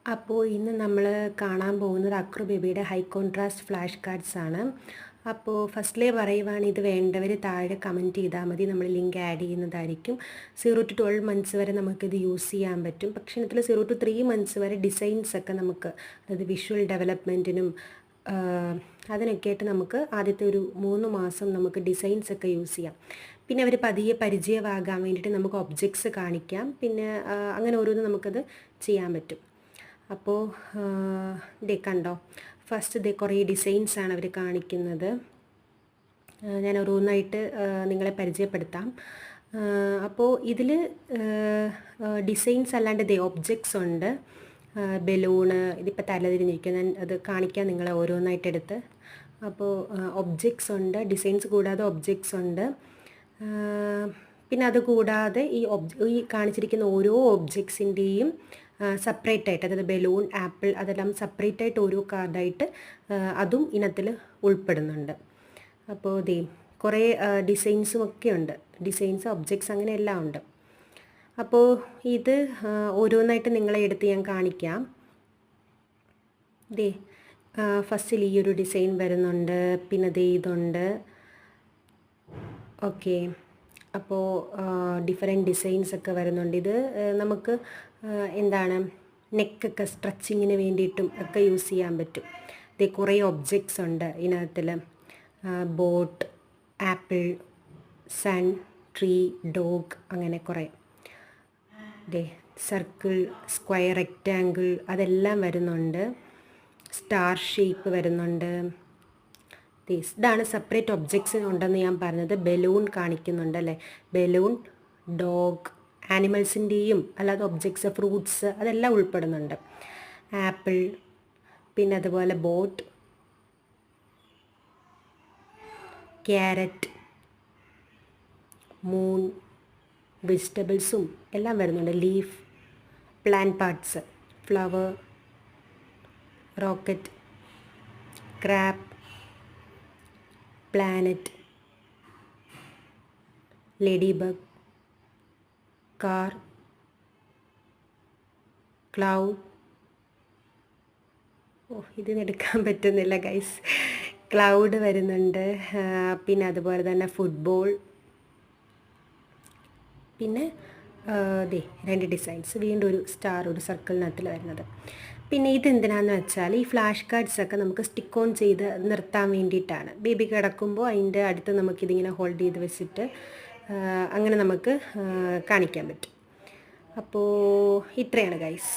അപ്പോൾ ഇന്ന് നമ്മൾ കാണാൻ പോകുന്നത് അക്രു ബേബിയുടെ ഹൈ കോൺട്രാസ്റ്റ് ഫ്ലാഷ് കാർഡ്സ് ആണ്. അപ്പോൾ ഫസ്റ്റിലേ പറയുവാണ്, ഇത് വേണ്ടവർ താഴെ കമൻറ്റ് ചെയ്താൽ മതി, നമ്മൾ ലിങ്ക് ആഡ് ചെയ്യുന്നതായിരിക്കും. 0 to 12 months വരെ നമുക്കിത് യൂസ് ചെയ്യാൻ പറ്റും. പക്ഷേ ഇതിൽ 0 to 3 months വരെ ഡിസൈൻസ് ഒക്കെ നമുക്ക്, അതായത് വിഷ്വൽ ഡെവലപ്മെൻറ്റിനും അതിനൊക്കെ ആയിട്ട് നമുക്ക് ആദ്യത്തെ ഒരു 3 മാസം നമുക്ക് ഡിസൈൻസ് ഒക്കെ യൂസ് ചെയ്യാം. പിന്നെ അവർ പതിയെ പരിചയമാകാൻ വേണ്ടിയിട്ട് നമുക്ക് ഒബ്ജക്ട്സ് കാണിക്കാം. പിന്നെ അങ്ങനെ ഓരോന്നും നമുക്കത് ചെയ്യാൻ പറ്റും. അപ്പോൾ ദേ കണ്ടോ, ഫസ്റ്റ് കുറേ ഡിസൈൻസാണ് അവർ കാണിക്കുന്നത്. ഞാൻ ഓരോന്നായിട്ട് നിങ്ങളെ പരിചയപ്പെടുത്താം. അപ്പോൾ ഇതിൽ ഡിസൈൻസ് അല്ലാണ്ട് ഒബ്ജക്ട്സ് ഉണ്ട്. ബലൂണ്, ഇതിപ്പോൾ തലതിരിഞ്ഞിരിക്കും, ഞാൻ അത് കാണിക്കാം നിങ്ങളെ ഓരോന്നായിട്ട് എടുത്ത്. അപ്പോൾ ഒബ്ജക്ട്സ് ഉണ്ട്, ഡിസൈൻസ് കൂടാതെ ഒബ്ജക്ട്സ് ഉണ്ട്. പിന്നെ അതുകൂടാതെ ഈ കാണിച്ചിരിക്കുന്ന ഓരോ ഒബ്ജക്ട്സിൻ്റെയും സെപ്പറേറ്റ് ആയിട്ട്, അതായത് ബലൂൺ, ആപ്പിൾ, അതെല്ലാം സെപ്പറേറ്റ് ആയിട്ട് ഓരോ കാർഡായിട്ട് അതും ഇനത്തിൽ ഉൾപ്പെടുന്നുണ്ട്. അപ്പോൾ കുറേ ഡിസൈൻസും ഒക്കെ ഉണ്ട്, ഡിസൈൻസ്, ഒബ്ജക്ട്സ്, അങ്ങനെ എല്ലാം ഉണ്ട്. അപ്പോൾ ഇത് ഓരോന്നായിട്ട് നിങ്ങളെ എടുത്ത് ഞാൻ കാണിക്കാം. ഫസ്റ്റിൽ ഈ ഒരു ഡിസൈൻ വരുന്നുണ്ട്, പിന്നെ ഇതുണ്ട്. ഓക്കെ, അപ്പോൾ ഡിഫറെൻറ്റ് ഡിസൈൻസ് ഒക്കെ വരുന്നുണ്ട്. ഇത് നമുക്ക് എന്താണ്, നെക്കൊക്കെ സ്ട്രെച്ചിങ്ങിന് വേണ്ടിയിട്ടും ഒക്കെ യൂസ് ചെയ്യാൻ പറ്റും. കുറേ ഒബ്ജക്ട്സ് ഉണ്ട് ഇതിനകത്തിൽ. Boat, apple, sun, tree, dog, അങ്ങനെ കുറേ. സർക്കിൾ, സ്ക്വയർ, റെക്റ്റാങ്കിൾ, അതെല്ലാം വരുന്നുണ്ട്. സ്റ്റാർ ഷേപ്പ് വരുന്നുണ്ട്. ഇതാണ് സെപ്പറേറ്റ് ഒബ്ജക്ട്സ് ഉണ്ടെന്ന് ഞാൻ പറഞ്ഞത്. ബലൂൺ കാണിക്കുന്നുണ്ട് അല്ലേ, ബലൂൺ, ഡോഗ്, ആനിമൽസിൻ്റെയും അല്ലാതെ ഒബ്ജക്ട്സ്, ഫ്രൂട്ട്സ്, അതെല്ലാം ഉൾപ്പെടുന്നുണ്ട്. ആപ്പിൾ, പിന്നെ അതുപോലെ ബോട്ട്, ക്യാരറ്റ്, മൂൺ, വെജിറ്റബിൾസും എല്ലാം വരുന്നുണ്ട്. Leaf, plant parts, flower, rocket, crab, planet, lady bug, car, cloud. ഇതിന് എടുക്കാൻ പറ്റുന്നില്ല ഗൈസ്. ക്ലൗഡ് വരുന്നുണ്ട്. പിന്നെ അതുപോലെ തന്നെ ഫുട്ബോൾ, പിന്നെ 2 ഡിസൈൻസ്, വീണ്ടും ഒരു സ്റ്റാർ, ഒരു സർക്കിളിനകത്തിൽ വരുന്നത്. പിന്നെ ഇതെന്തിനാന്ന് വെച്ചാൽ ഈ ഫ്ലാഷ് കാർഡ്സൊക്കെ നമുക്ക് സ്റ്റിക്ക് ഓൺ ചെയ്ത് നിർത്താൻ വേണ്ടിയിട്ടാണ്. ബേബി കിടക്കുമ്പോൾ അതിൻ്റെ അടുത്ത് നമുക്കിതിങ്ങനെ ഹോൾഡ് ചെയ്ത് വെച്ചിട്ട് അങ്ങനെ നമുക്ക് കാണിക്കാൻ പറ്റും. അപ്പോൾ ഇത്രയാണ് ഗൈസ്.